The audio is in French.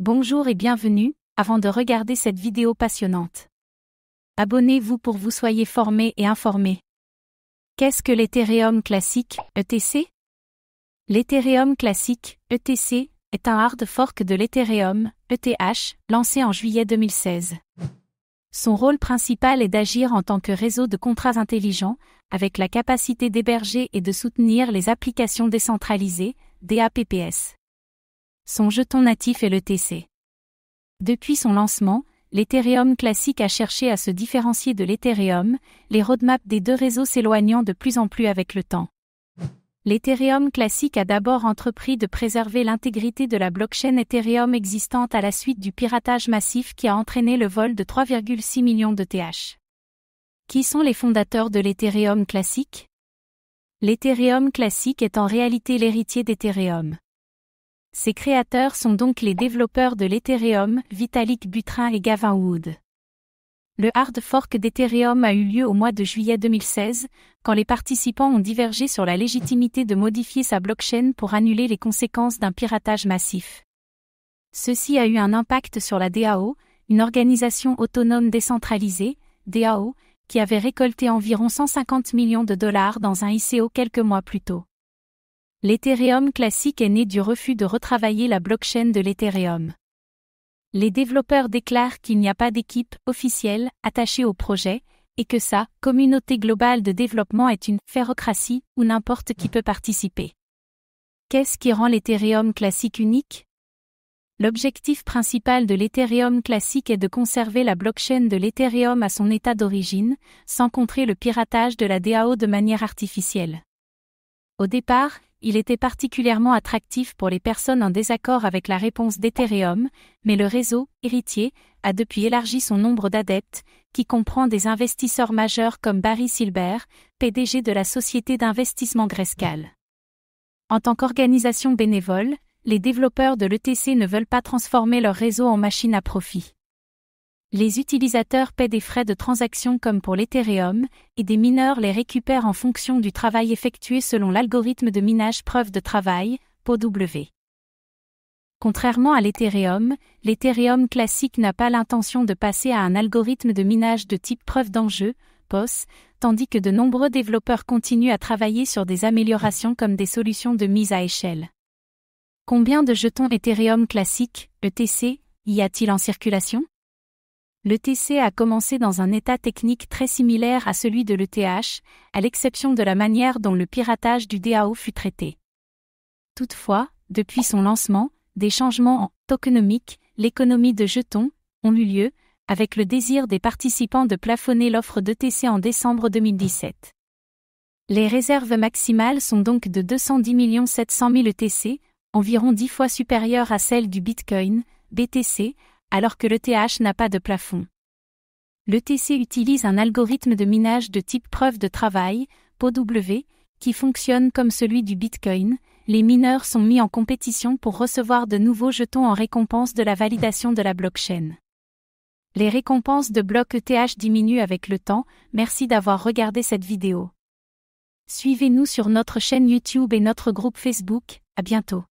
Bonjour et bienvenue, avant de regarder cette vidéo passionnante. Abonnez-vous pour vous soyez formés et informés. Qu'est-ce que l'Ethereum classique, ETC? L'Ethereum classique, ETC, est un hard fork de l'Ethereum, ETH, lancé en juillet 2016. Son rôle principal est d'agir en tant que réseau de contrats intelligents, avec la capacité d'héberger et de soutenir les applications décentralisées, DApps. Son jeton natif est l'ETC. Depuis son lancement, l'Ethereum classique a cherché à se différencier de l'Ethereum, les roadmaps des deux réseaux s'éloignant de plus en plus avec le temps. L'Ethereum classique a d'abord entrepris de préserver l'intégrité de la blockchain Ethereum existante à la suite du piratage massif qui a entraîné le vol de 3,6 millions d'ETH. Qui sont les fondateurs de l'Ethereum classique? L'Ethereum classique est en réalité l'héritier d'Ethereum. Ses créateurs sont donc les développeurs de l'Ethereum, Vitalik Buterin et Gavin Wood. Le hard fork d'Ethereum a eu lieu au mois de juillet 2016, quand les participants ont divergé sur la légitimité de modifier sa blockchain pour annuler les conséquences d'un piratage massif. Ceci a eu un impact sur la DAO, une organisation autonome décentralisée, DAO, qui avait récolté environ 150 millions de dollars dans un ICO quelques mois plus tôt. L'Ethereum classique est né du refus de retravailler la blockchain de l'Ethereum. Les développeurs déclarent qu'il n'y a pas d'équipe officielle attachée au projet, et que sa communauté globale de développement est une férocratie où n'importe qui peut participer. Qu'est-ce qui rend l'Ethereum classique unique? L'objectif principal de l'Ethereum classique est de conserver la blockchain de l'Ethereum à son état d'origine, sans contrer le piratage de la DAO de manière artificielle. Au départ, il était particulièrement attractif pour les personnes en désaccord avec la réponse d'Ethereum, mais le réseau, héritier, a depuis élargi son nombre d'adeptes, qui comprend des investisseurs majeurs comme Barry Silber, PDG de la société d'investissement Grayscale. En tant qu'organisation bénévole, les développeurs de l'ETC ne veulent pas transformer leur réseau en machine à profit. Les utilisateurs paient des frais de transaction comme pour l'Ethereum, et des mineurs les récupèrent en fonction du travail effectué selon l'algorithme de minage preuve de travail, POW. Contrairement à l'Ethereum, l'Ethereum classique n'a pas l'intention de passer à un algorithme de minage de type preuve d'enjeu, POS, tandis que de nombreux développeurs continuent à travailler sur des améliorations comme des solutions de mise à échelle. Combien de jetons Ethereum classique, ETC, y a-t-il en circulation? L'ETC a commencé dans un état technique très similaire à celui de l'ETH, à l'exception de la manière dont le piratage du DAO fut traité. Toutefois, depuis son lancement, des changements en tokenomique, l'économie de jetons, ont eu lieu, avec le désir des participants de plafonner l'offre d'ETC en décembre 2017. Les réserves maximales sont donc de 210 700 000 ETC, environ 10 fois supérieures à celles du Bitcoin, BTC, alors que l'ETH n'a pas de plafond. L'ETC utilise un algorithme de minage de type preuve de travail, POW, qui fonctionne comme celui du Bitcoin. Les mineurs sont mis en compétition pour recevoir de nouveaux jetons en récompense de la validation de la blockchain. Les récompenses de blocs ETH diminuent avec le temps. Merci d'avoir regardé cette vidéo. Suivez-nous sur notre chaîne YouTube et notre groupe Facebook. À bientôt.